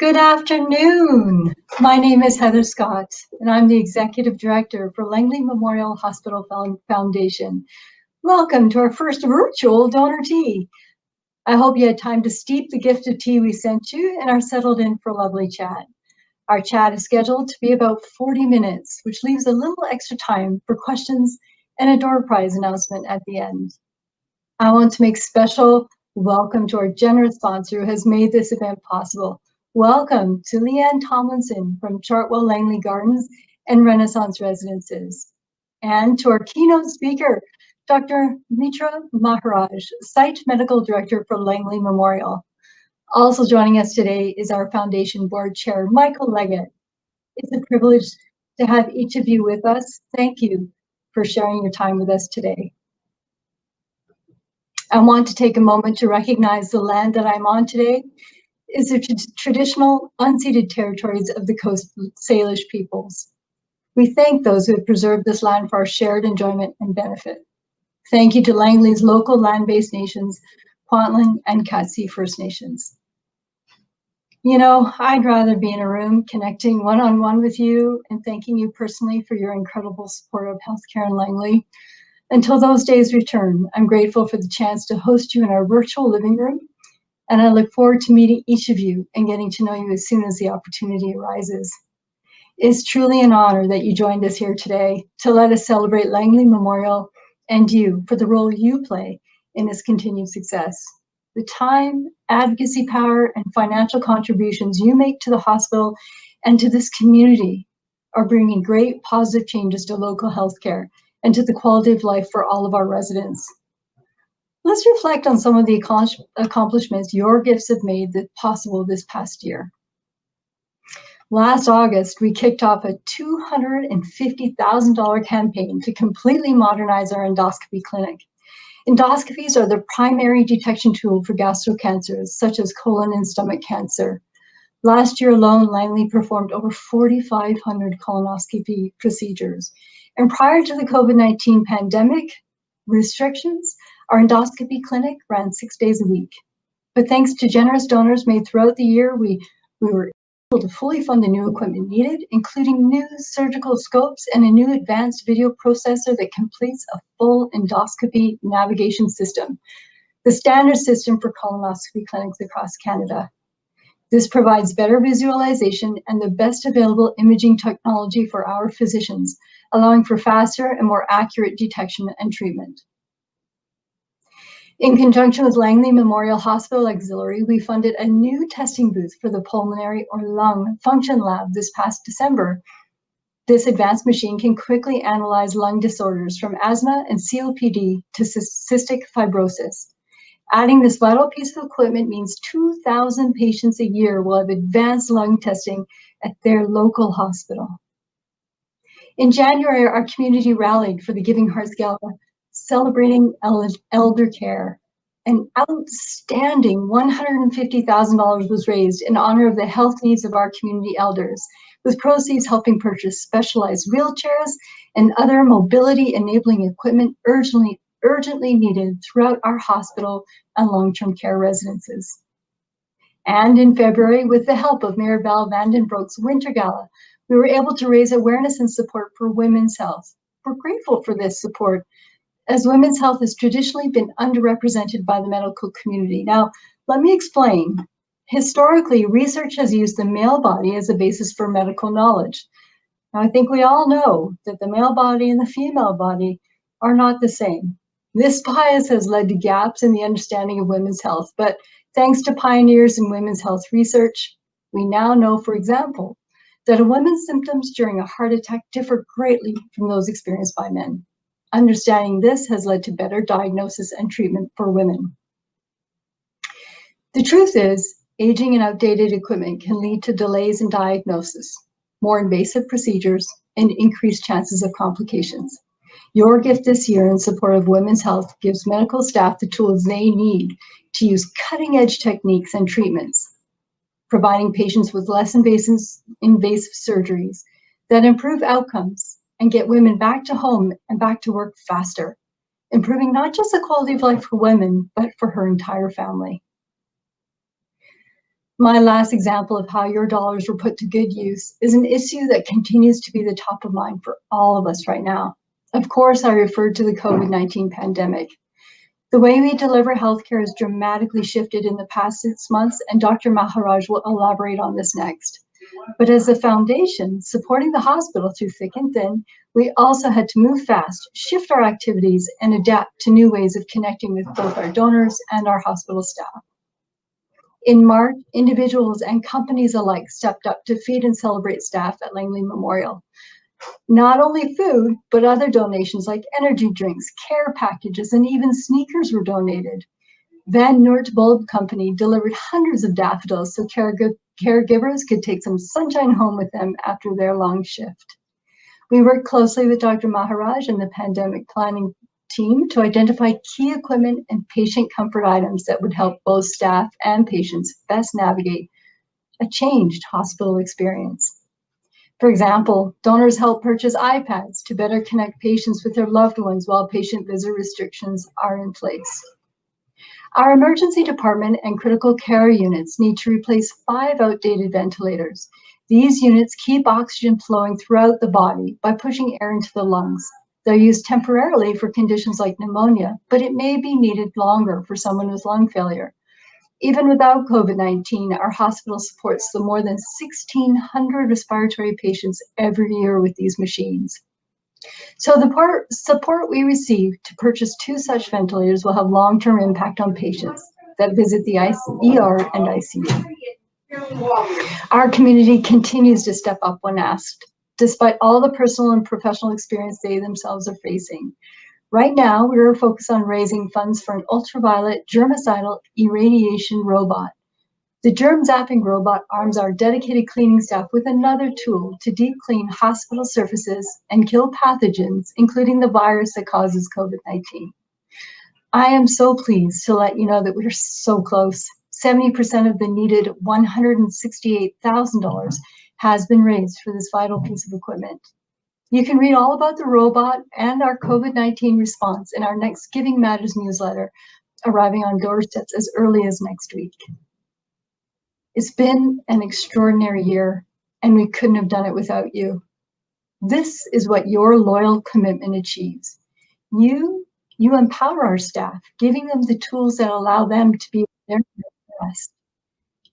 Good afternoon. My name is Heather Scott, and I'm the Executive Director for Langley Memorial Hospital Foundation. Welcome to our first virtual donor tea. I hope you had time to steep the gift of tea we sent you and are settled in for a lovely chat. Our chat is scheduled to be about 40 minutes, which leaves a little extra time for questions and a door prize announcement at the end. I want to make special welcome to our generous sponsor who has made this event possible. Welcome to Leanne Tomlinson from Chartwell Langley Gardens and Renaissance Residences. And to our keynote speaker, Dr. Mitra Maharaj, Site Medical Director for Langley Memorial. Also joining us today is our Foundation Board Chair, Michael Leggett. It's a privilege to have each of you with us. Thank you for sharing your time with us today. I want to take a moment to recognize the land that I'm on today is the traditional unceded territories of the Coast Salish peoples. We thank those who have preserved this land for our shared enjoyment and benefit. Thank you to Langley's local land-based nations, Kwantlen and Katzie First Nations. You know, I'd rather be in a room connecting one-on-one with you and thanking you personally for your incredible support of healthcare in Langley. Until those days return, I'm grateful for the chance to host you in our virtual living room, and I look forward to meeting each of you and getting to know you as soon as the opportunity arises. It's truly an honor that you joined us here today to let us celebrate Langley Memorial and you for the role you play in its continued success. The time, advocacy power, and financial contributions you make to the hospital and to this community are bringing great positive changes to local healthcare and to the quality of life for all of our residents. Let's reflect on some of the accomplishments your gifts have made possible this past year. Last August, we kicked off a $250,000 campaign to completely modernize our endoscopy clinic. Endoscopies are the primary detection tool for gastrocancers, such as colon and stomach cancer. Last year alone, Langley performed over 4,500 colonoscopy procedures. And prior to the COVID-19 pandemic restrictions, our endoscopy clinic ran 6 days a week. But thanks to generous donors made throughout the year, we were able to fully fund the new equipment needed, including new surgical scopes and a new advanced video processor that completes a full endoscopy navigation system, the standard system for colonoscopy clinics across Canada. This provides better visualization and the best available imaging technology for our physicians, allowing for faster and more accurate detection and treatment. In conjunction with Langley Memorial Hospital Auxiliary, we funded a new testing booth for the pulmonary or lung function lab this past December. This advanced machine can quickly analyze lung disorders from asthma and COPD to cystic fibrosis. Adding this vital piece of equipment means 2,000 patients a year will have advanced lung testing at their local hospital. In January, our community rallied for the Giving Hearts Gala, celebrating elder care. An outstanding $150,000 was raised in honor of the health needs of our community elders, with proceeds helping purchase specialized wheelchairs and other mobility-enabling equipment urgently needed throughout our hospital and long-term care residences. And in February, with the help of Mayor Val Vandenbroek's Winter Gala, we were able to raise awareness and support for women's health. We're grateful for this support, as women's health has traditionally been underrepresented by the medical community. Now, let me explain. Historically, research has used the male body as a basis for medical knowledge. Now, I think we all know that the male body and the female body are not the same. This bias has led to gaps in the understanding of women's health, but thanks to pioneers in women's health research, we now know, for example, that a woman's symptoms during a heart attack differ greatly from those experienced by men. Understanding this has led to better diagnosis and treatment for women. The truth is, aging and outdated equipment can lead to delays in diagnosis, more invasive procedures, and increased chances of complications. Your gift this year in support of women's health gives medical staff the tools they need to use cutting-edge techniques and treatments, providing patients with less invasive surgeries that improve outcomes and get women back to home and back to work faster, improving not just the quality of life for women, but for her entire family. My last example of how your dollars were put to good use is an issue that continues to be the top of mind for all of us right now. Of course, I referred to the COVID-19 pandemic. The way we deliver healthcare has dramatically shifted in the past 6 months, and Dr. Maharaj will elaborate on this next. But as a foundation supporting the hospital through thick and thin, we also had to move fast, shift our activities, and adapt to new ways of connecting with both our donors and our hospital staff. In March, individuals and companies alike stepped up to feed and celebrate staff at Langley Memorial. Not only food, but other donations like energy drinks, care packages, and even sneakers were donated. Van Noort Bulb Company delivered hundreds of daffodils so caregivers could take some sunshine home with them after their long shift. We worked closely with Dr. Maharaj and the pandemic planning team to identify key equipment and patient comfort items that would help both staff and patients best navigate a changed hospital experience. For example, donors helped purchase iPads to better connect patients with their loved ones while patient visit restrictions are in place. Our emergency department and critical care units need to replace 5 outdated ventilators. These units keep oxygen flowing throughout the body by pushing air into the lungs. They're used temporarily for conditions like pneumonia, but it may be needed longer for someone with lung failure. Even without COVID-19, our hospital supports the more than 1,600 respiratory patients every year with these machines. So the support we receive to purchase 2 such ventilators will have long-term impact on patients that visit the ER and ICU. Our community continues to step up when asked, despite all the personal and professional experience they themselves are facing. Right now, we are focused on raising funds for an ultraviolet germicidal irradiation robot. The germ zapping robot arms our dedicated cleaning staff with another tool to deep clean hospital surfaces and kill pathogens, including the virus that causes COVID-19. I am so pleased to let you know that we're so close. 70% of the needed $168,000 has been raised for this vital piece of equipment. You can read all about the robot and our COVID-19 response in our next Giving Matters newsletter, arriving on doorsteps as early as next week. It's been an extraordinary year, and we couldn't have done it without you. This is what your loyal commitment achieves. You empower our staff, giving them the tools that allow them to be their best.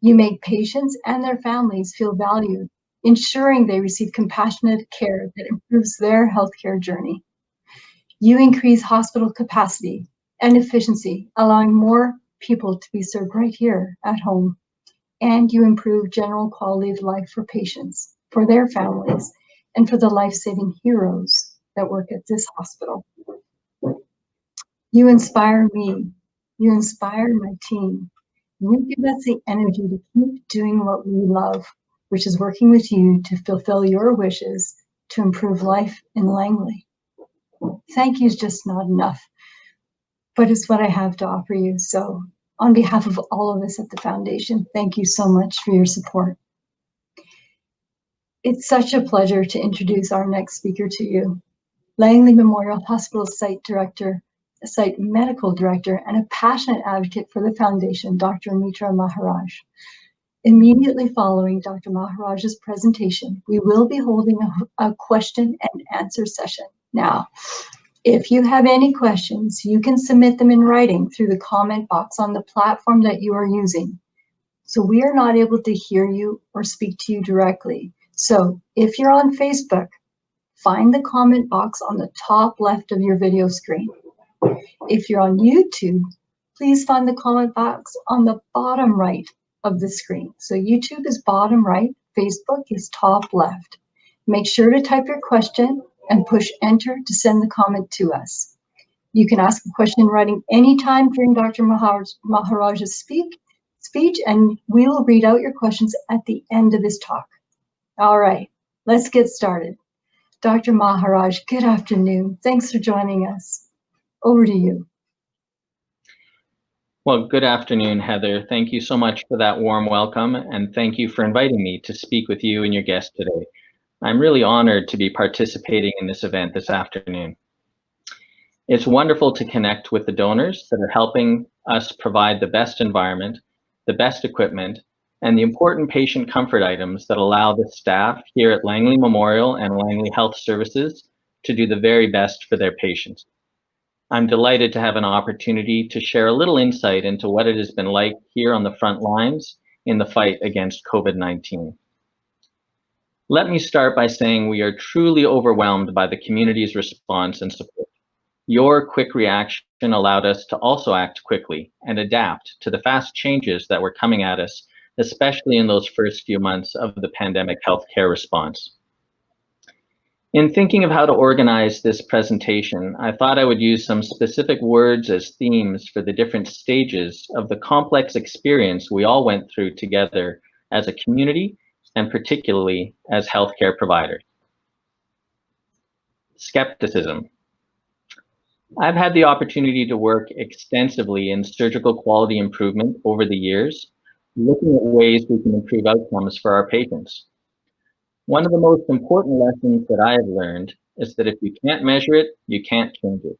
You make patients and their families feel valued, ensuring they receive compassionate care that improves their healthcare journey. You increase hospital capacity and efficiency, allowing more people to be served right here at home. And you improve general quality of life for patients, for their families, and for the life-saving heroes that work at this hospital. You inspire me. You inspire my team. You give us the energy to keep doing what we love, which is working with you to fulfill your wishes to improve life in Langley. Thank you is just not enough, but it's what I have to offer you. So on behalf of all of us at the Foundation, thank you so much for your support. It's such a pleasure to introduce our next speaker to you, Langley Memorial Hospital Site Director, Site Medical Director, and a passionate advocate for the Foundation, Dr. Mitra Maharaj. Immediately following Dr. Maharaj's presentation, we will be holding a question and answer session. Now, if you have any questions, you can submit them in writing through the comment box on the platform that you are using. So we are not able to hear you or speak to you directly. So if you're on Facebook, find the comment box on the top left of your video screen. If you're on YouTube, please find the comment box on the bottom right of the screen. So YouTube is bottom right, Facebook is top left. Make sure to type your question and push enter to send the comment to us. You can ask a question in writing anytime during Dr. Maharaj's speech, and we will read out your questions at the end of his talk. All right, let's get started. Dr. Maharaj, good afternoon. Thanks for joining us. Over to you. Well, good afternoon, Heather. Thank you so much for that warm welcome, and thank you for inviting me to speak with you and your guest today. I'm really honored to be participating in this event this afternoon. It's wonderful to connect with the donors that are helping us provide the best environment, the best equipment, and the important patient comfort items that allow the staff here at Langley Memorial and Langley Health Services to do the very best for their patients. I'm delighted to have an opportunity to share a little insight into what it has been like here on the front lines in the fight against COVID-19. Let me start by saying we are truly overwhelmed by the community's response and support. Your quick reaction allowed us to also act quickly and adapt to the fast changes that were coming at us, especially in those first few months of the pandemic healthcare response. In thinking of how to organize this presentation, I thought I would use some specific words as themes for the different stages of the complex experience we all went through together as a community and particularly as healthcare providers. Skepticism. I've had the opportunity to work extensively in surgical quality improvement over the years, looking at ways we can improve outcomes for our patients. One of the most important lessons that I have learned is that if you can't measure it, you can't change it.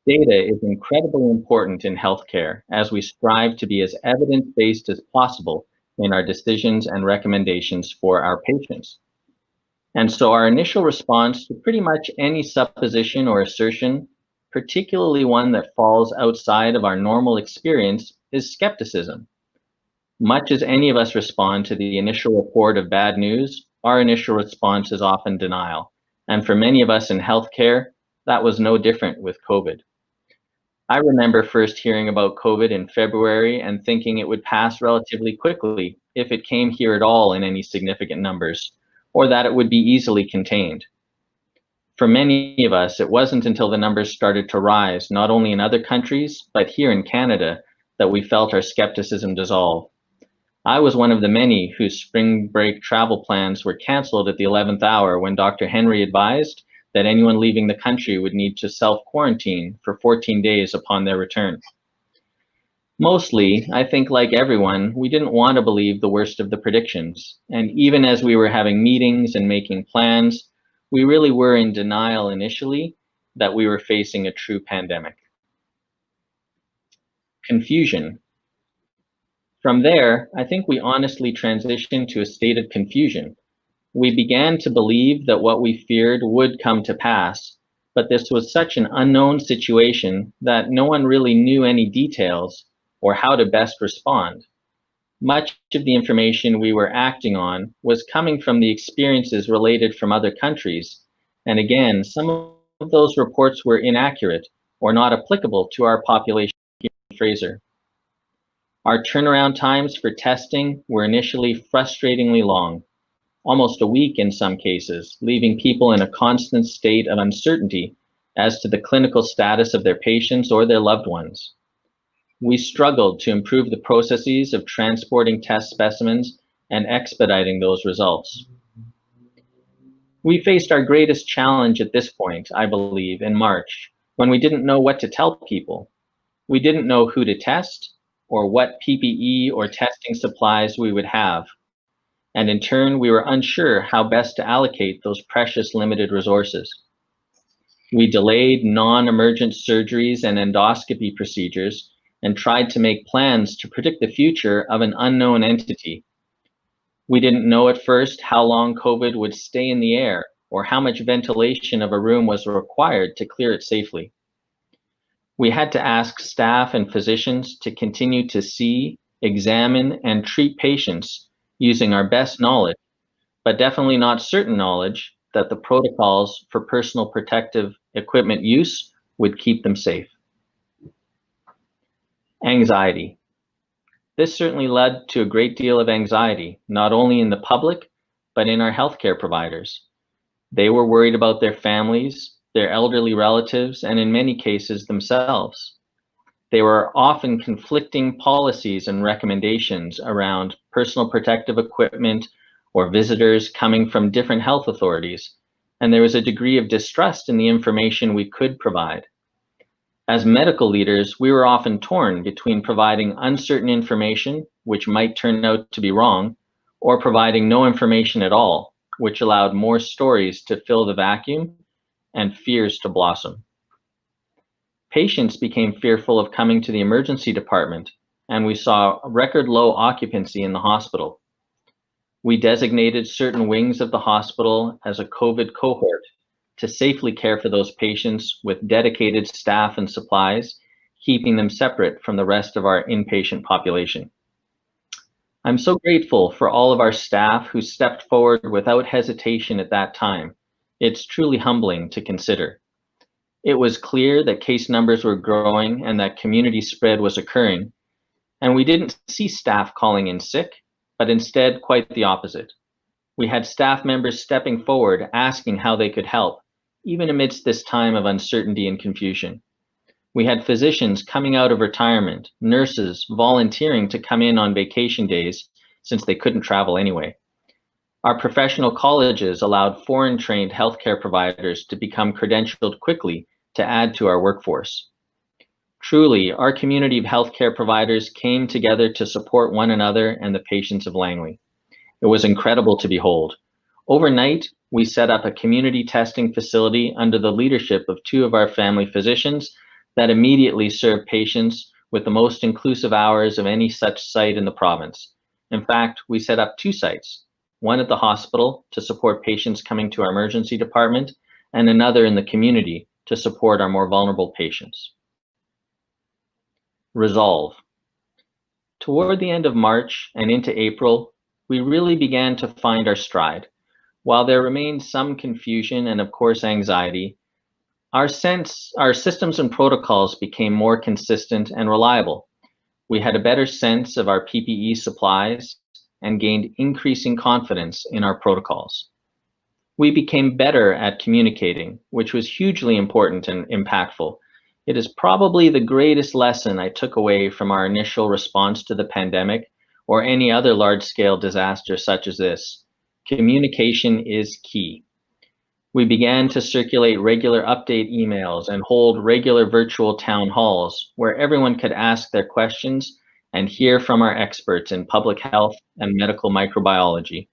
Data is incredibly important in healthcare as we strive to be as evidence-based as possible in our decisions and recommendations for our patients. And so our initial response to pretty much any supposition or assertion, particularly one that falls outside of our normal experience, is skepticism. Much as any of us respond to the initial report of bad news, our initial response is often denial. And for many of us in healthcare, that was no different with COVID. I remember first hearing about COVID in February and thinking it would pass relatively quickly if it came here at all in any significant numbers, or that it would be easily contained. For many of us, it wasn't until the numbers started to rise, not only in other countries, but here in Canada, that we felt our skepticism dissolve. I was one of the many whose spring break travel plans were canceled at the 11th hour when Dr. Henry advised that anyone leaving the country would need to self-quarantine for 14 days upon their return. Mostly, I think like everyone, we didn't want to believe the worst of the predictions. And even as we were having meetings and making plans, we really were in denial initially that we were facing a true pandemic. Confusion. From there, I think we honestly transitioned to a state of confusion. We began to believe that what we feared would come to pass, but this was such an unknown situation that no one really knew any details or how to best respond. Much of the information we were acting on was coming from the experiences related from other countries, and again, some of those reports were inaccurate or not applicable to our population here in Fraser. Our turnaround times for testing were initially frustratingly long, almost a week in some cases, leaving people in a constant state of uncertainty as to the clinical status of their patients or their loved ones. We struggled to improve the processes of transporting test specimens and expediting those results. We faced our greatest challenge at this point, I believe, in March, when we didn't know what to tell people. We didn't know who to test or what PPE or testing supplies we would have. And in turn, we were unsure how best to allocate those precious limited resources. We delayed non-emergent surgeries and endoscopy procedures and tried to make plans to predict the future of an unknown entity. We didn't know at first how long COVID would stay in the air or how much ventilation of a room was required to clear it safely. We had to ask staff and physicians to continue to see, examine, and treat patients using our best knowledge, but definitely not certain knowledge that the protocols for personal protective equipment use would keep them safe. Anxiety. This certainly led to a great deal of anxiety, not only in the public, but in our healthcare providers. They were worried about their families, their elderly relatives, and in many cases themselves. There were often conflicting policies and recommendations around personal protective equipment or visitors coming from different health authorities, and there was a degree of distrust in the information we could provide. As medical leaders, we were often torn between providing uncertain information, which might turn out to be wrong, or providing no information at all, which allowed more stories to fill the vacuum and fears to blossom. Patients became fearful of coming to the emergency department, and we saw record low occupancy in the hospital. We designated certain wings of the hospital as a COVID cohort to safely care for those patients with dedicated staff and supplies, keeping them separate from the rest of our inpatient population. I'm so grateful for all of our staff who stepped forward without hesitation at that time. It's truly humbling to consider. It was clear that case numbers were growing and that community spread was occurring, and we didn't see staff calling in sick, but instead quite the opposite. We had staff members stepping forward, asking how they could help, even amidst this time of uncertainty and confusion. We had physicians coming out of retirement, nurses volunteering to come in on vacation days since they couldn't travel anyway. Our professional colleges allowed foreign-trained healthcare providers to become credentialed quickly to add to our workforce. Truly, our community of healthcare providers came together to support one another and the patients of Langley. It was incredible to behold. Overnight, we set up a community testing facility under the leadership of two of our family physicians that immediately served patients with the most inclusive hours of any such site in the province. In fact, we set up two sites, one at the hospital to support patients coming to our emergency department, and another in the community to support our more vulnerable patients. Resolve. Toward the end of March and into April, we really began to find our stride. While there remained some confusion and of course anxiety, our systems and protocols became more consistent and reliable. We had a better sense of our PPE supplies and gained increasing confidence in our protocols. We became better at communicating, which was hugely important and impactful. It is probably the greatest lesson I took away from our initial response to the pandemic or any other large-scale disaster such as this. Communication is key. We began to circulate regular update emails and hold regular virtual town halls where everyone could ask their questions and hear from our experts in public health and medical microbiology.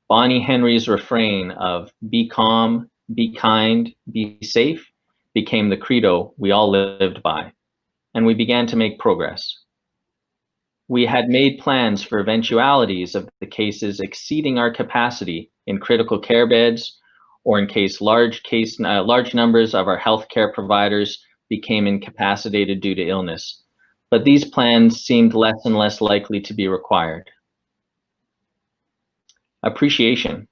Bonnie Henry's refrain of "be calm, be kind, be safe" became the credo we all lived by, and we began to make progress. We had made plans for eventualities of the cases exceeding our capacity in critical care beds, or in case large numbers of our healthcare providers became incapacitated due to illness. But these plans seemed less and less likely to be required. Appreciation.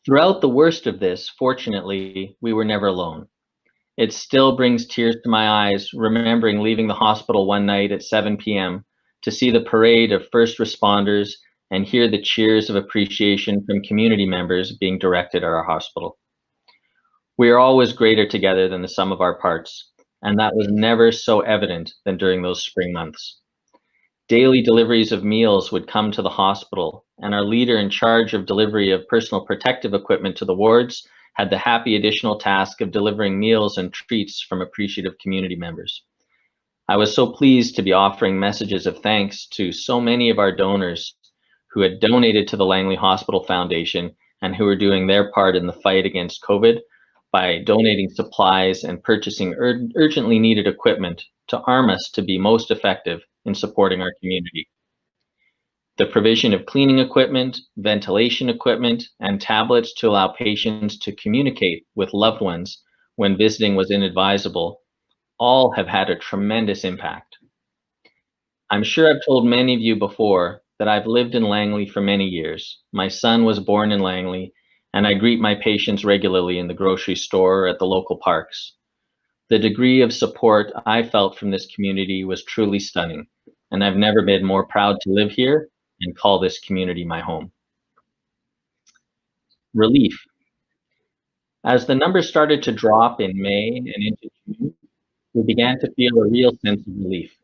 Throughout the worst of this, fortunately, we were never alone. It still brings tears to my eyes remembering leaving the hospital one night at 7 p.m. to see the parade of first responders and hear the cheers of appreciation from community members being directed at our hospital. We are always greater together than the sum of our parts, and that was never so evident than during those spring months. Daily deliveries of meals would come to the hospital, and our leader in charge of delivery of personal protective equipment to the wards had the happy additional task of delivering meals and treats from appreciative community members. I was so pleased to be offering messages of thanks to so many of our donors who had donated to the Langley Hospital Foundation and who were doing their part in the fight against COVID by donating supplies and purchasing urgently needed equipment to arm us to be most effective in supporting our community. The provision of cleaning equipment, ventilation equipment, and tablets to allow patients to communicate with loved ones when visiting was inadvisable all have had a tremendous impact. I'm sure I've told many of you before that I've lived in Langley for many years. My son was born in Langley, and I greet my patients regularly in the grocery store or at the local parks. The degree of support I felt from this community was truly stunning, and I've never been more proud to live here and call this community my home. Relief. As the numbers started to drop in May and into June, we began to feel a real sense of relief.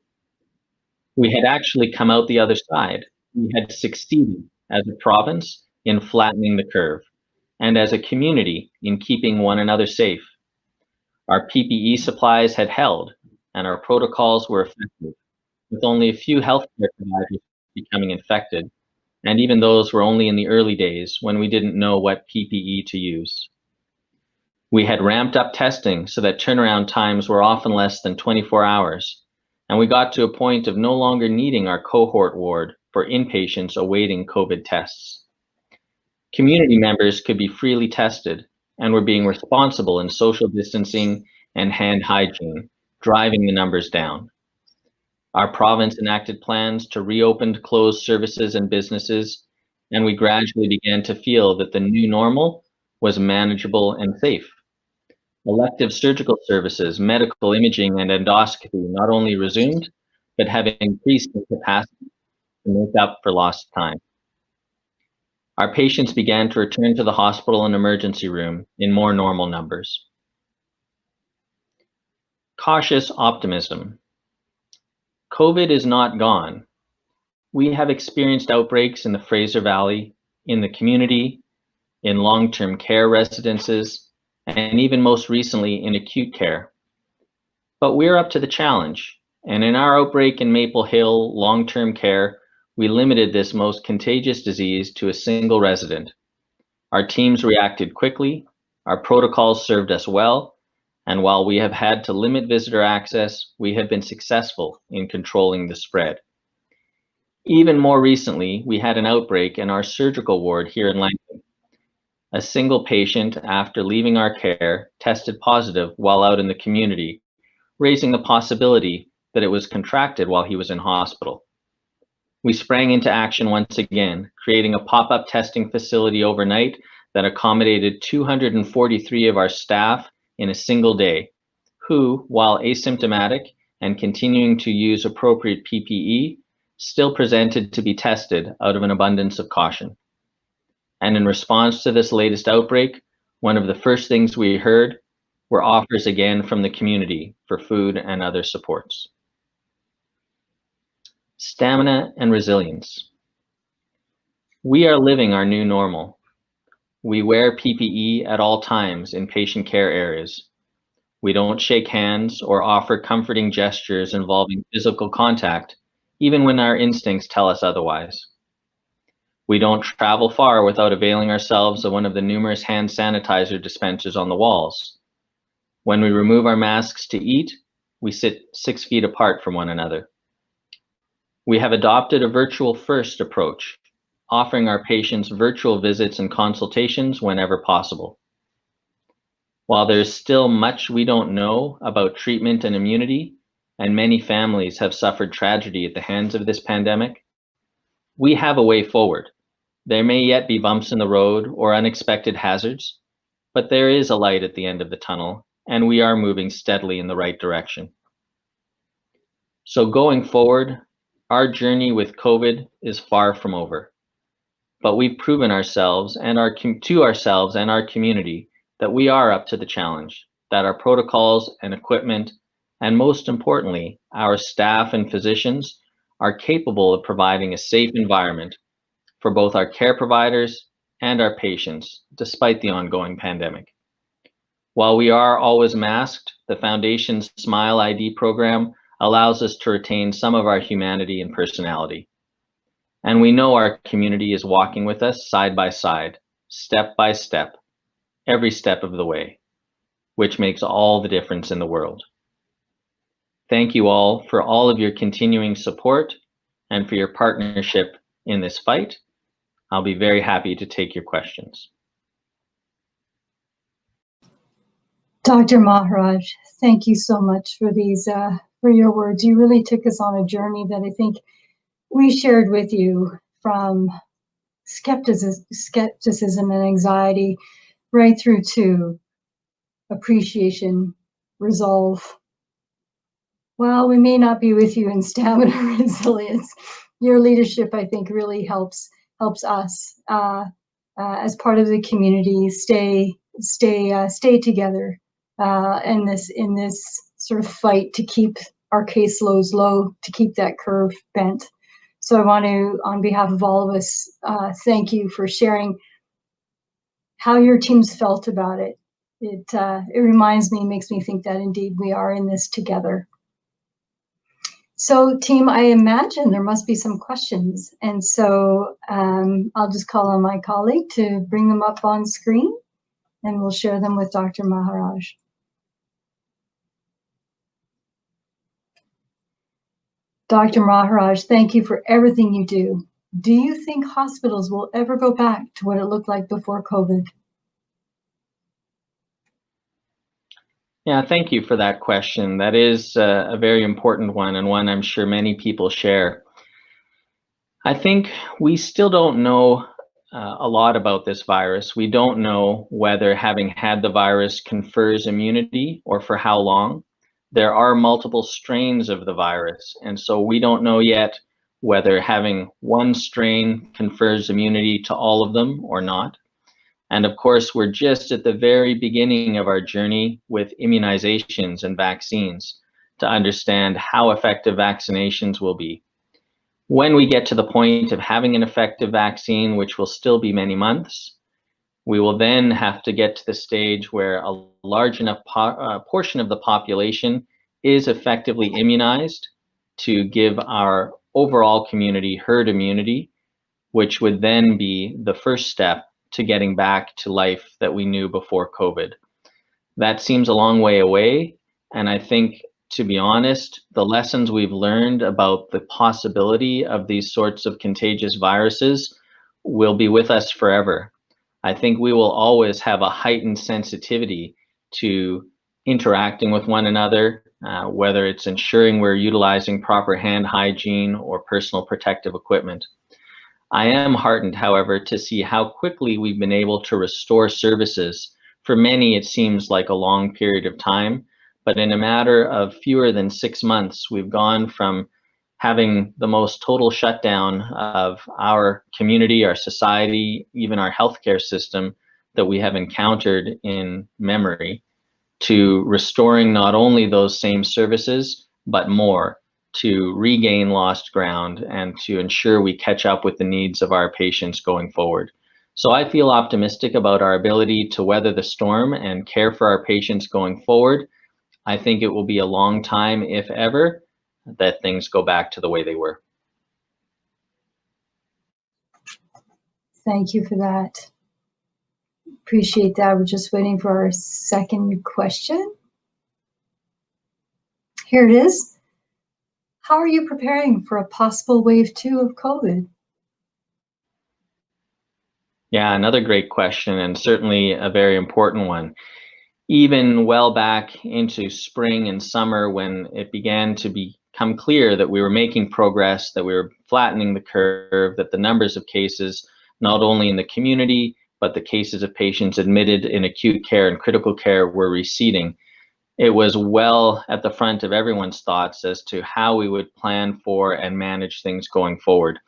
We had actually come out the other side. We had succeeded as a province in flattening the curve, and as a community in keeping one another safe. Our PPE supplies had held, and our protocols were effective, with only a few healthcare providers becoming infected, and even those were only in the early days when we didn't know what PPE to use. We had ramped up testing so that turnaround times were often less than 24 hours, and we got to a point of no longer needing our cohort ward for inpatients awaiting COVID tests. Community members could be freely tested and were being responsible in social distancing and hand hygiene, driving the numbers down. Our province enacted plans to reopen closed services and businesses, and we gradually began to feel that the new normal was manageable and safe. Elective surgical services, medical imaging, and endoscopy not only resumed, but have increased in capacity to make up for lost time. Our patients began to return to the hospital and emergency room in more normal numbers. Cautious optimism. COVID is not gone. We have experienced outbreaks in the Fraser Valley, in the community, in long-term care residences, and even most recently in acute care. But we're up to the challenge, and in our outbreak in Maple Hill long-term care, we limited this most contagious disease to a single resident. Our teams reacted quickly, our protocols served us well, and while we have had to limit visitor access, we have been successful in controlling the spread. Even more recently, we had an outbreak in our surgical ward here in Langley. A single patient, after leaving our care, tested positive while out in the community, raising the possibility that it was contracted while he was in hospital. We sprang into action once again, creating a pop-up testing facility overnight that accommodated 243 of our staff in a single day, who, while asymptomatic and continuing to use appropriate PPE, still presented to be tested out of an abundance of caution. And in response to this latest outbreak, one of the first things we heard were offers again from the community for food and other supports. Stamina and resilience. We are living our new normal. We wear PPE at all times in patient care areas. We don't shake hands or offer comforting gestures involving physical contact, even when our instincts tell us otherwise. We don't travel far without availing ourselves of one of the numerous hand sanitizer dispensers on the walls. When we remove our masks to eat, we sit 6 feet apart from one another. We have adopted a virtual first approach, offering our patients virtual visits and consultations whenever possible. While there's still much we don't know about treatment and immunity, and many families have suffered tragedy at the hands of this pandemic, we have a way forward. There may yet be bumps in the road or unexpected hazards, but there is a light at the end of the tunnel, and we are moving steadily in the right direction. So going forward, our journey with COVID is far from over, but we've proven ourselves and our community that we are up to the challenge, that our protocols and equipment, and most importantly, our staff and physicians are capable of providing a safe environment for both our care providers and our patients, despite the ongoing pandemic. While we are always masked, the Foundation's Smile ID program allows us to retain some of our humanity and personality. And we know our community is walking with us side by side, step by step, every step of the way, which makes all the difference in the world. Thank you all for all of your continuing support and for your partnership in this fight. I'll be very happy to take your questions. Dr. Maharaj, thank you so much for these, for your words. You really took us on a journey that I think we shared with you, from skepticism and anxiety right through to appreciation, resolve. While we may not be with you in stamina resilience, your leadership, I think, really helps us as part of the community stay together in this sort of fight to keep our caseloads low, to keep that curve bent. So I want to, on behalf of all of us, thank you for sharing how your teams felt about it. It reminds me, makes me think that indeed we are in this together. So team, I imagine there must be some questions. And so I'll just call on my colleague to bring them up on screen, and we'll share them with Dr. Maharaj. Dr. Maharaj, thank you for everything you do. Do you think hospitals will ever go back to what it looked like before COVID? Yeah, thank you for that question. That is a very important one, and one I'm sure many people share. I think we still don't know a lot about this virus. We don't know whether having had the virus confers immunity or for how long. There are multiple strains of the virus, and so we don't know yet whether having one strain confers immunity to all of them or not. And of course, we're just at the very beginning of our journey with immunizations and vaccines to understand how effective vaccinations will be. When we get to the point of having an effective vaccine, which will still be many months, we will then have to get to the stage where a large enough portion of the population is effectively immunized to give our overall community herd immunity, which would then be the first step to getting back to life that we knew before COVID. That seems a long way away, and I think, to be honest, the lessons we've learned about the possibility of these sorts of contagious viruses will be with us forever. I think we will always have a heightened sensitivity to interacting with one another, whether it's ensuring we're utilizing proper hand hygiene or personal protective equipment. I am heartened, however, to see how quickly we've been able to restore services. For many, it seems like a long period of time, but in a matter of fewer than 6 months, we've gone from having the most total shutdown of our community, our society, even our healthcare system that we have encountered in memory, to restoring not only those same services, but more, to regain lost ground and to ensure we catch up with the needs of our patients going forward. So I feel optimistic about our ability to weather the storm and care for our patients going forward. I think it will be a long time, if ever, that things go back to the way they were. Thank you for that. Appreciate that. We're just waiting for our second question. Here it is. How are you preparing for a possible wave 2 of COVID? Yeah, another great question, and certainly a very important one. Even well back into spring and summer, when it began to become clear that we were making progress, that we were flattening the curve, that the numbers of cases, not only in the community, but the cases of patients admitted in acute care and critical care, were receding. It was well at the front of everyone's thoughts as to how we would plan for and manage things going forward.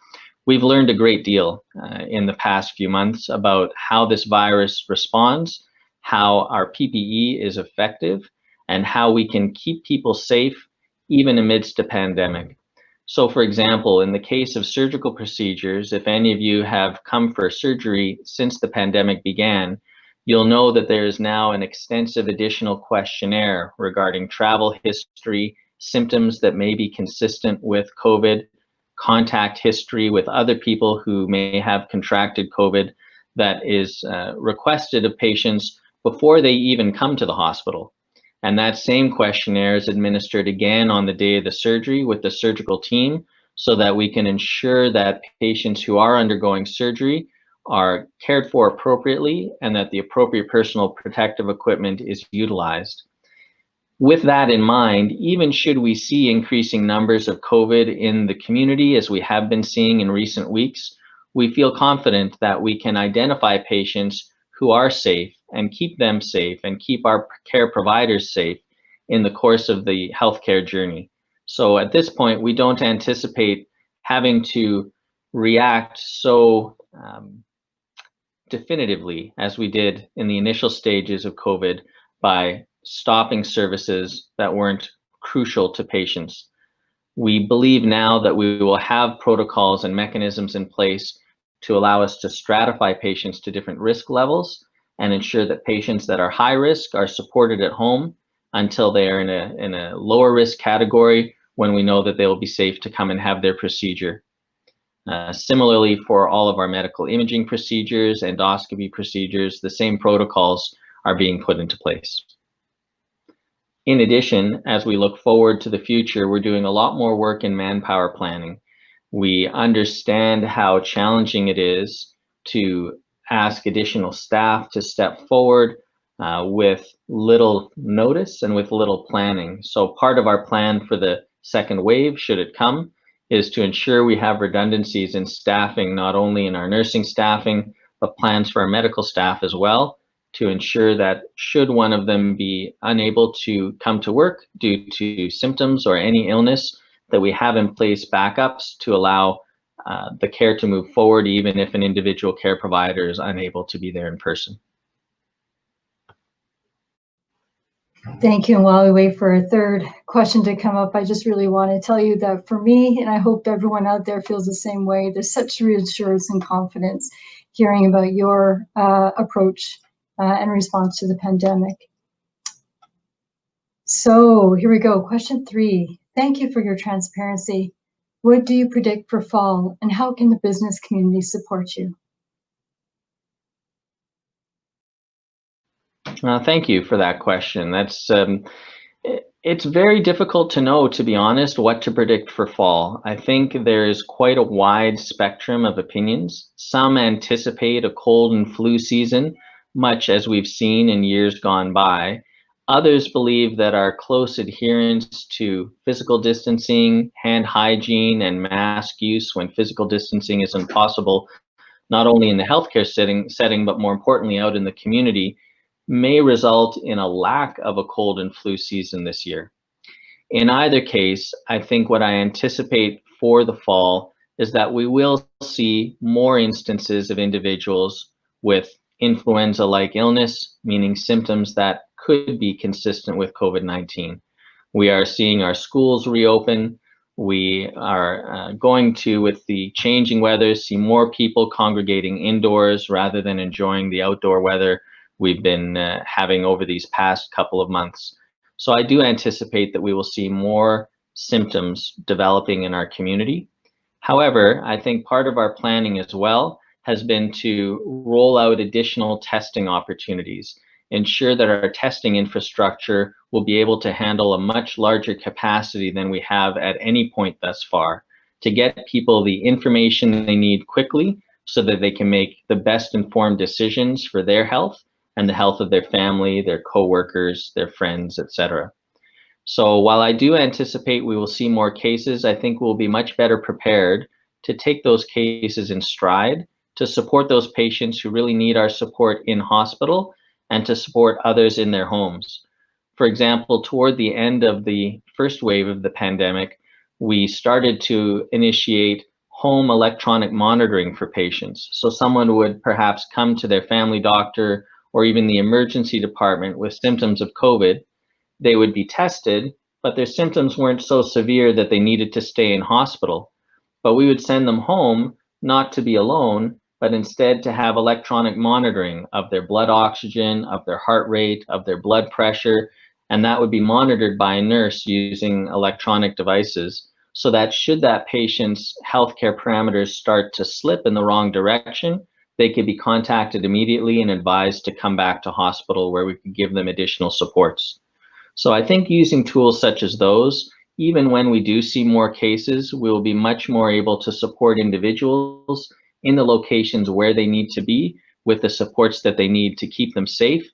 We've learned a great deal in the past few months about how this virus responds, how our PPE is effective, and how we can keep people safe even amidst a pandemic. So, for example, in the case of surgical procedures, if any of you have come for surgery since the pandemic began, you'll know that there is now an extensive additional questionnaire regarding travel history, symptoms that may be consistent with COVID, contact history with other people who may have contracted COVID, that is requested of patients before they even come to the hospital. And that same questionnaire is administered again on the day of the surgery with the surgical team, so that we can ensure that patients who are undergoing surgery are cared for appropriately and that the appropriate personal protective equipment is utilized. With that in mind, even should we see increasing numbers of COVID in the community, as we have been seeing in recent weeks, we feel confident that we can identify patients who are safe and keep them safe and keep our care providers safe in the course of the healthcare journey. So at this point, we don't anticipate having to react so definitively as we did in the initial stages of COVID by stopping services that weren't crucial to patients. We believe now that we will have protocols and mechanisms in place to allow us to stratify patients to different risk levels and ensure that patients that are high risk are supported at home until they are in a lower risk category, when we know that they will be safe to come and have their procedure. Similarly, for all of our medical imaging procedures, endoscopy procedures, the same protocols are being put into place. In addition, as we look forward to the future, we're doing a lot more work in manpower planning. We understand how challenging it is to ask additional staff to step forward with little notice and with little planning. So part of our plan for the second wave, should it come, is to ensure we have redundancies in staffing, not only in our nursing staffing, but plans for our medical staff as well, to ensure that should one of them be unable to come to work due to symptoms or any illness, that we have in place backups to allow the care to move forward, even if an individual care provider is unable to be there in person. Thank you. And while we wait for a third question to come up, I just really want to tell you that for me, and I hope everyone out there feels the same way, there's such reassurance and confidence hearing about your approach and response to the pandemic. So here we go. Question 3. Thank you for your transparency. What do you predict for fall, and how can the business community support you? Thank you for that question. It's very difficult to know, to be honest, what to predict for fall. I think there's quite a wide spectrum of opinions. Some anticipate a cold and flu season, much as we've seen in years gone by. Others believe that our close adherence to physical distancing, hand hygiene, and mask use when physical distancing is impossible, not only in the healthcare setting, but more importantly out in the community, may result in a lack of a cold and flu season this year. In either case, I think what I anticipate for the fall is that we will see more instances of individuals with influenza-like illness, meaning symptoms that could be consistent with COVID-19. We are seeing our schools reopen. We are going to, with the changing weather, see more people congregating indoors rather than enjoying the outdoor weather we've been having over these past couple of months. So I do anticipate that we will see more symptoms developing in our community. However, I think part of our planning as well has been to roll out additional testing opportunities, ensure that our testing infrastructure will be able to handle a much larger capacity than we have at any point thus far, to get people the information they need quickly so that they can make the best informed decisions for their health and the health of their family, their coworkers, their friends, etc. So while I do anticipate we will see more cases, I think we'll be much better prepared to take those cases in stride, to support those patients who really need our support in hospital, and to support others in their homes. For example, toward the end of the first wave of the pandemic, we started to initiate home electronic monitoring for patients. So someone would perhaps come to their family doctor or even the emergency department with symptoms of COVID. They would be tested, but their symptoms weren't so severe that they needed to stay in hospital. But we would send them home not to be alone, but instead to have electronic monitoring of their blood oxygen, of their heart rate, of their blood pressure, and that would be monitored by a nurse using electronic devices, so that should that patient's healthcare parameters start to slip in the wrong direction, they could be contacted immediately and advised to come back to hospital where we could give them additional supports. So I think using tools such as those, even when we do see more cases, we will be much more able to support individuals in the locations where they need to be with the supports that they need to keep them safe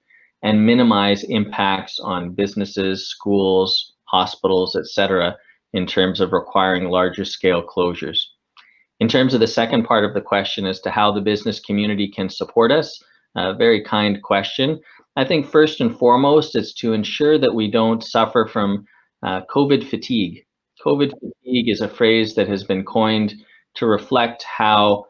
and minimize impacts on businesses, schools, hospitals, etc., in terms of requiring larger scale closures. In terms of the second part of the question as to how the business community can support us, a very kind question. I think first and foremost is to ensure that we don't suffer from COVID fatigue. COVID fatigue is a phrase that has been coined to reflect how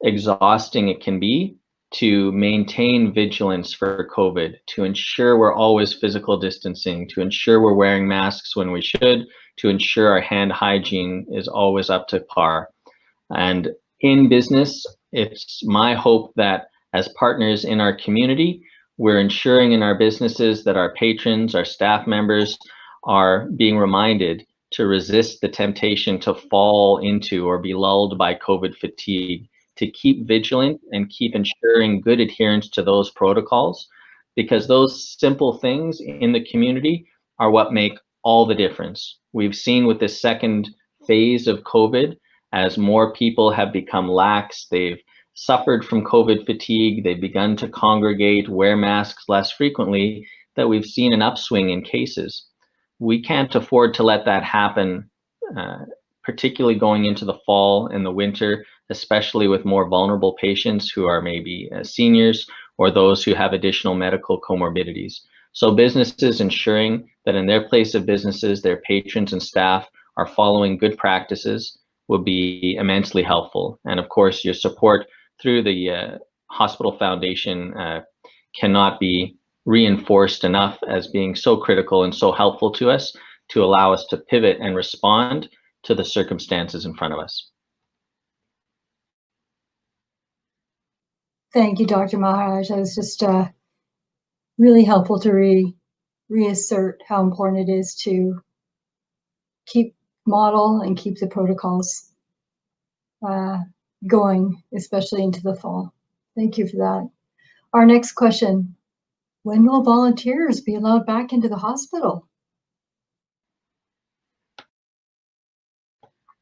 exhausting it can be to maintain vigilance for COVID, to ensure we're always physical distancing, to ensure we're wearing masks when we should, to ensure our hand hygiene is always up to par. And in business, it's my hope that as partners in our community, we're ensuring in our businesses that our patrons, our staff members are being reminded to resist the temptation to fall into or be lulled by COVID fatigue, to keep vigilant and keep ensuring good adherence to those protocols, because those simple things in the community are what make all the difference. We've seen with this second phase of COVID, as more people have become lax, they've suffered from COVID fatigue, they've begun to congregate, wear masks less frequently, that we've seen an upswing in cases. We can't afford to let that happen, particularly going into the fall and the winter, especially with more vulnerable patients who are maybe seniors or those who have additional medical comorbidities. So businesses ensuring that in their place of businesses, their patrons and staff are following good practices will be immensely helpful. And of course, your support through the Hospital Foundation cannot be reinforced enough as being so critical and so helpful to us to allow us to pivot and respond to the circumstances in front of us. Thank you, Dr. Maharaj. That was just really helpful to reassert how important it is to keep model and keep the protocols going, especially into the fall. Thank you for that. Our next question, when will volunteers be allowed back into the hospital?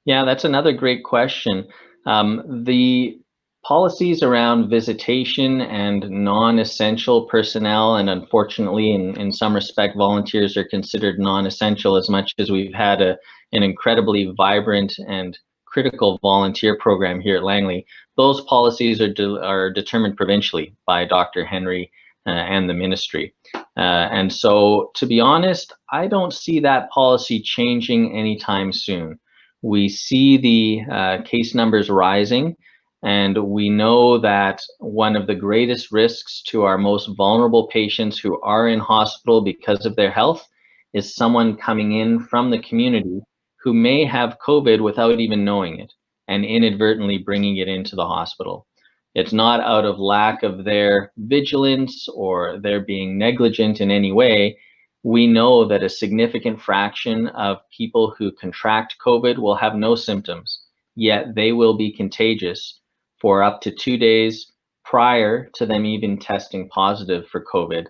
Yeah, that's another great question. The policies around visitation and non-essential personnel, and unfortunately in some respect volunteers are considered non-essential, as much as we've had an incredibly vibrant and critical volunteer program here at Langley. Those policies are determined provincially by Dr. Henry and the ministry. And so, to be honest, I don't see that policy changing anytime soon. We see the case numbers rising, and we know that one of the greatest risks to our most vulnerable patients who are in hospital because of their health is someone coming in from the community who may have COVID without even knowing it and inadvertently bringing it into the hospital. It's not out of lack of their vigilance or their being negligent in any way. We know that a significant fraction of people who contract COVID will have no symptoms, yet they will be contagious for up to 2 days prior to them even testing positive for COVID,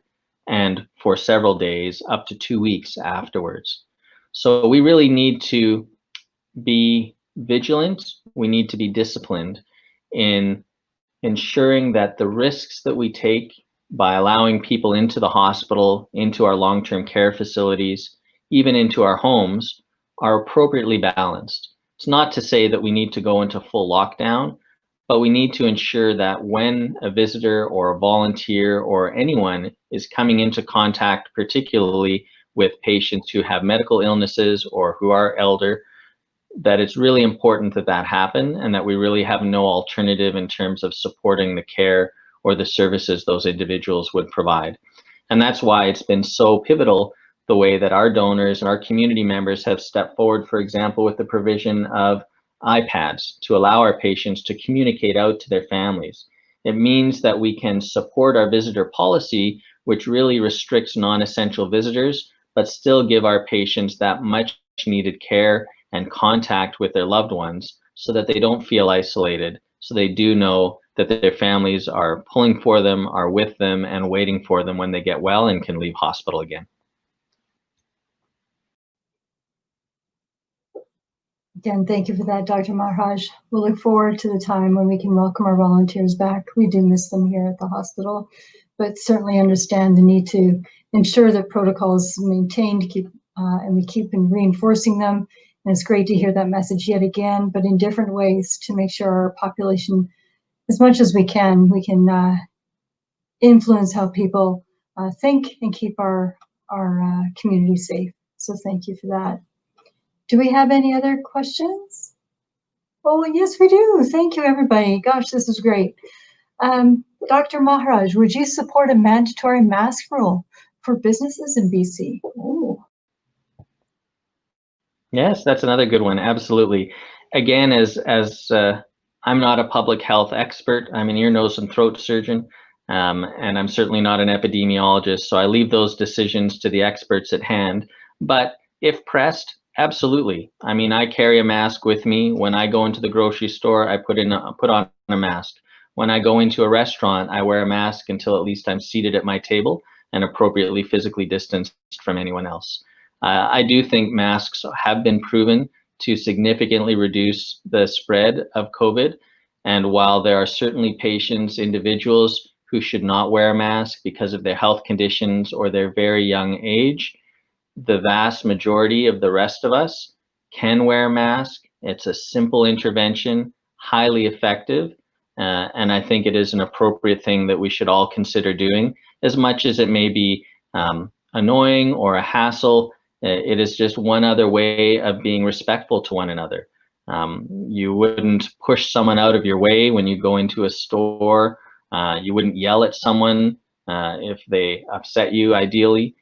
and for several days, up to 2 weeks afterwards. So we really need to be vigilant. We need to be disciplined in ensuring that the risks that we take by allowing people into the hospital, into our long-term care facilities, even into our homes, are appropriately balanced. It's not to say that we need to go into full lockdown, but we need to ensure that when a visitor or a volunteer or anyone is coming into contact, particularly with patients who have medical illnesses or who are elder, that it's really important that that happen, and that we really have no alternative in terms of supporting the care or the services those individuals would provide. And that's why it's been so pivotal the way that our donors and our community members have stepped forward, for example, with the provision of iPads to allow our patients to communicate out to their families. It means that we can support our visitor policy, which really restricts non-essential visitors, but still give our patients that much needed care and contact with their loved ones so that they don't feel isolated, so they do know that their families are pulling for them, are with them, and waiting for them when they get well and can leave hospital again. Again, thank you for that, Dr. Maharaj. We'll look forward to the time when we can welcome our volunteers back. We do miss them here at the hospital, but certainly understand the need to ensure that protocols maintained, and we keep reinforcing them. And it's great to hear that message yet again, but in different ways, to make sure our population, as much as we can influence how people think and keep our community safe. So thank you for that. Do we have any other questions? Oh, yes, we do. Thank you, everybody. Gosh, this is great. Dr. Maharaj, would you support a mandatory mask rule for businesses in BC? Oh. Yes, that's another good one. Absolutely. Again, as I'm not a public health expert, I'm an ear, nose, and throat surgeon, and I'm certainly not an epidemiologist, so I leave those decisions to the experts at hand. But if pressed, absolutely. I mean, I carry a mask with me. When I go into the grocery store, I put on a mask. When I go into a restaurant, I wear a mask until at least I'm seated at my table and appropriately physically distanced from anyone else. I do think masks have been proven to significantly reduce the spread of COVID. And while there are certainly patients, individuals who should not wear a mask because of their health conditions or their very young age, the vast majority of the rest of us can wear a mask. It's a simple intervention, highly effective, and I think it is an appropriate thing that we should all consider doing, as much as it may be annoying or a hassle. It is just one other way of being respectful to one another. You wouldn't push someone out of your way when you go into a store. You wouldn't yell at someone if they upset you, ideally.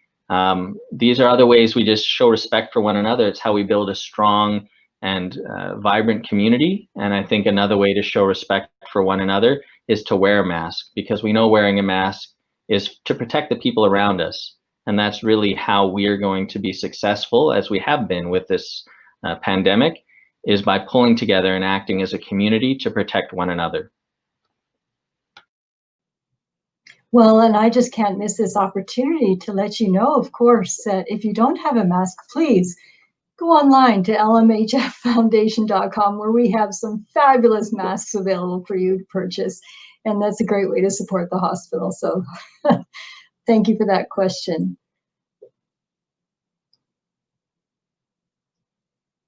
These are other ways we just show respect for one another. It's how we build a strong and vibrant community. And I think another way to show respect for one another is to wear a mask, because we know wearing a mask is to protect the people around us. And that's really how we are going to be successful, as we have been with this pandemic, is by pulling together and acting as a community to protect one another. Well, and I just can't miss this opportunity to let you know, of course, that if you don't have a mask, please go online to lmhffoundation.com, where we have some fabulous masks available for you to purchase. And that's a great way to support the hospital. So thank you for that question.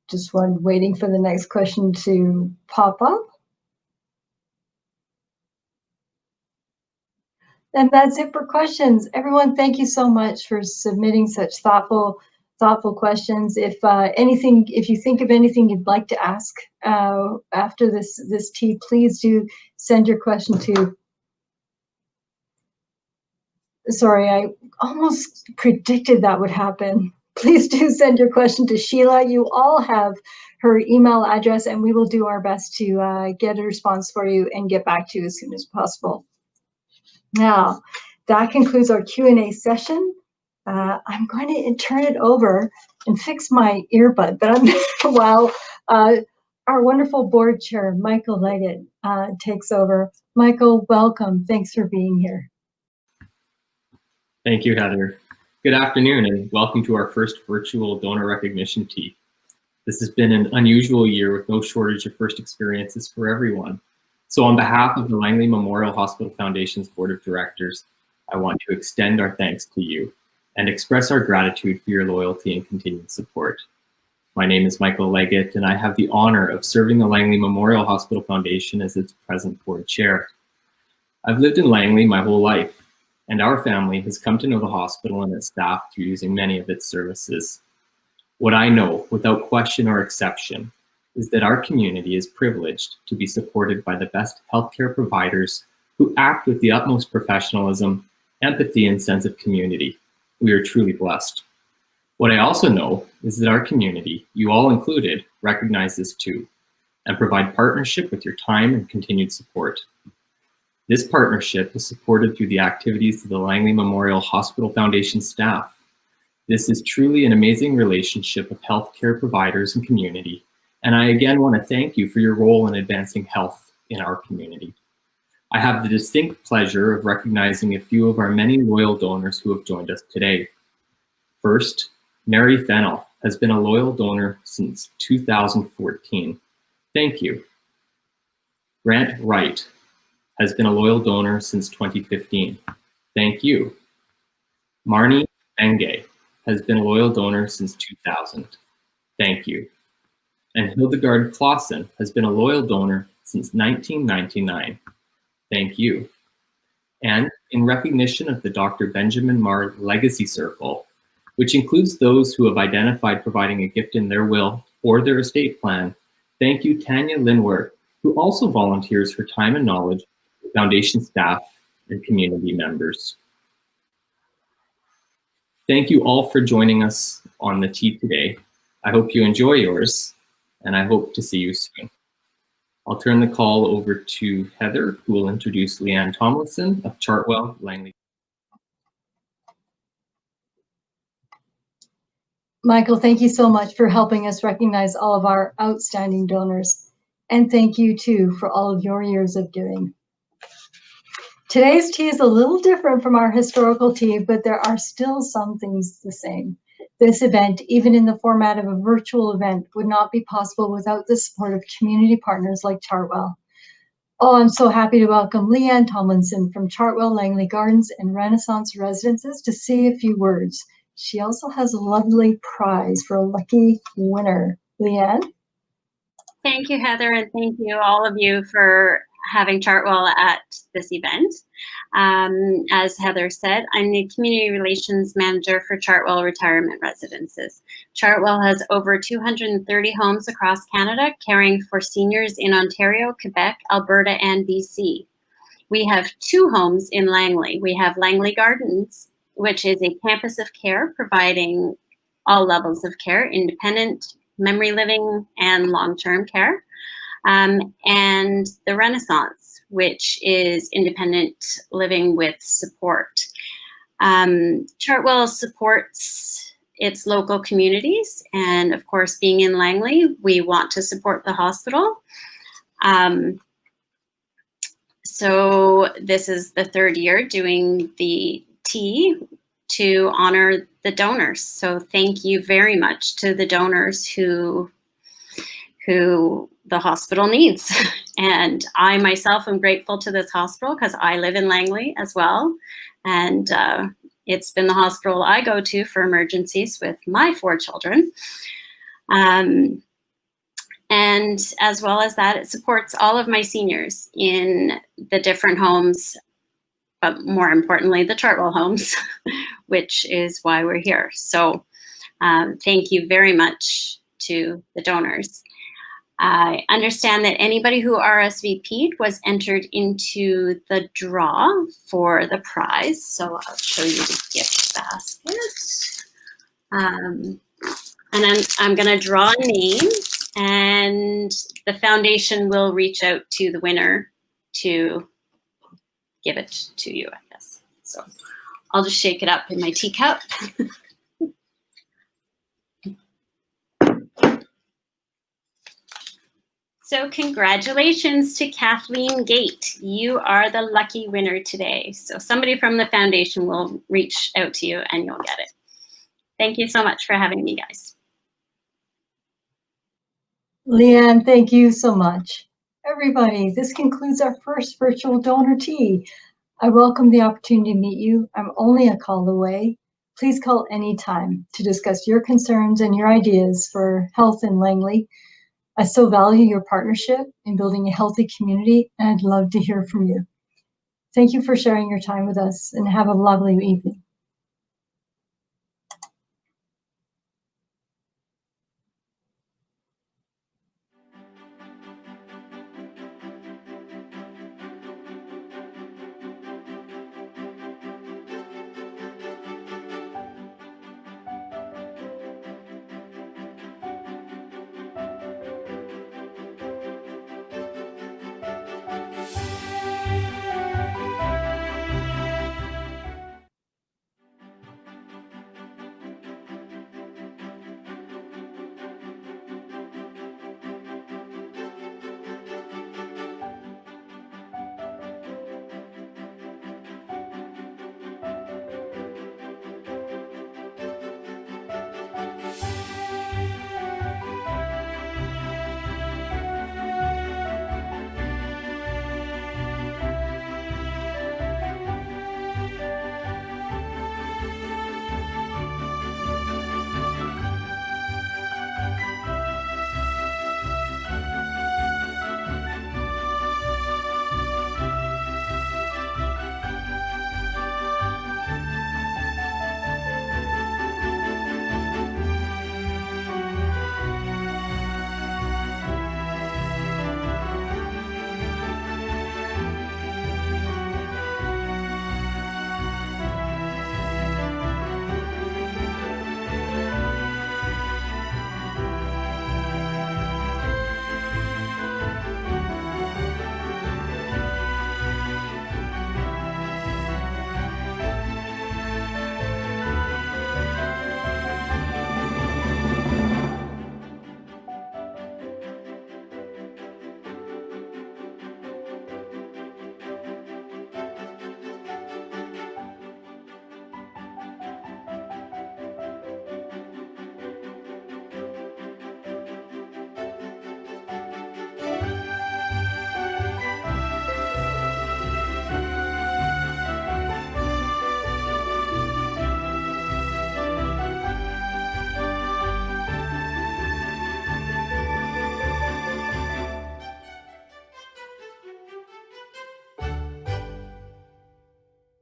Just waiting for the next question to pop up. And that's it for questions. Everyone, thank you so much for submitting such thoughtful questions. If you think of anything you'd like to ask after this tea, please do send your question to. Sorry, I almost predicted that would happen. Please do send your question to Sheila. You all have her email address, and we will do our best to get a response for you and get back to you as soon as possible. Now, that concludes our Q&A session. I'm going to turn it over and fix my earbud, but while our wonderful board chair, Michael Leggett, takes over. Michael, welcome. Thanks for being here. Thank you, Heather. Good afternoon, and welcome to our first virtual donor recognition tea. This has been an unusual year with no shortage of first experiences for everyone. So on behalf of the Langley Memorial Hospital Foundation's Board of Directors, I want to extend our thanks to you and express our gratitude for your loyalty and continued support. My name is Michael Leggett, and I have the honor of serving the Langley Memorial Hospital Foundation as its present board chair. I've lived in Langley my whole life, and our family has come to know the hospital and its staff through using many of its services. What I know, without question or exception, is that our community is privileged to be supported by the best healthcare providers who act with the utmost professionalism, empathy, and sense of community. We are truly blessed. What I also know is that our community, you all included, recognize this too, and provide partnership with your time and continued support. This partnership is supported through the activities of the Langley Memorial Hospital Foundation staff. This is truly an amazing relationship of healthcare providers and community, and I again want to thank you for your role in advancing health in our community. I have the distinct pleasure of recognizing a few of our many loyal donors who have joined us today. First, Mary Fennell has been a loyal donor since 2014. Thank you. Grant Wright has been a loyal donor since 2015. Thank you. Marnie Enge has been a loyal donor since 2000. Thank you. And Hildegard Clausen has been a loyal donor since 1999. Thank you. And in recognition of the Dr. Benjamin Marr Legacy Circle, which includes those who have identified providing a gift in their will or their estate plan, thank you, Tanya Linwer, who also volunteers her time and knowledge with Foundation staff and community members. Thank you all for joining us on the tea today. I hope you enjoy yours, and I hope to see you soon. I'll turn the call over to Heather, who will introduce Leanne Tomlinson of Chartwell, Langley. Michael, thank you so much for helping us recognize all of our outstanding donors. And thank you too for all of your years of giving. Today's tea is a little different from our historical tea, but there are still some things the same. This event, even in the format of a virtual event, would not be possible without the support of community partners like Chartwell. Oh, I'm so happy to welcome Leanne Tomlinson from Chartwell Langley Gardens and Renaissance Residences to say a few words. She also has a lovely prize for a lucky winner. Leanne? Thank you, Heather, and thank you all of you for having Chartwell at this event. As Heather said, I'm the Community Relations Manager for Chartwell Retirement Residences. Chartwell has over 230 homes across Canada, caring for seniors in Ontario, Quebec, Alberta, and BC. We have 2 homes in Langley. We have Langley Gardens, which is a campus of care providing all levels of care, independent, memory living, and long-term care. And the Renaissance, which is independent living with support. Chartwell supports its local communities, and of course, being in Langley, we want to support the hospital. So this is the 3rd year doing the tea to honor the donors. So thank you very much to the donors who the hospital needs. And I myself am grateful to this hospital because I live in Langley as well. And it's been the hospital I go to for emergencies with my 4 children. And as well as that, it supports all of my seniors in the different homes, but more importantly, the Chartwell homes, which is why we're here. So thank you very much to the donors. I understand that anybody who RSVP'd was entered into the draw for the prize. So I'll show you the gift basket. And I'm gonna draw a name, and the foundation will reach out to the winner to give it to you, I guess. So I'll just shake it up in my teacup. So congratulations to Kathleen Gate. You are the lucky winner today. So somebody from the foundation will reach out to you and you'll get it. Thank you so much for having me, guys. Leanne, thank you so much. Everybody, this concludes our first virtual donor tea. I welcome the opportunity to meet you. I'm only a call away. Please call anytime to discuss your concerns and your ideas for health in Langley. I so value your partnership in building a healthy community, and I'd love to hear from you. Thank you for sharing your time with us, and have a lovely evening.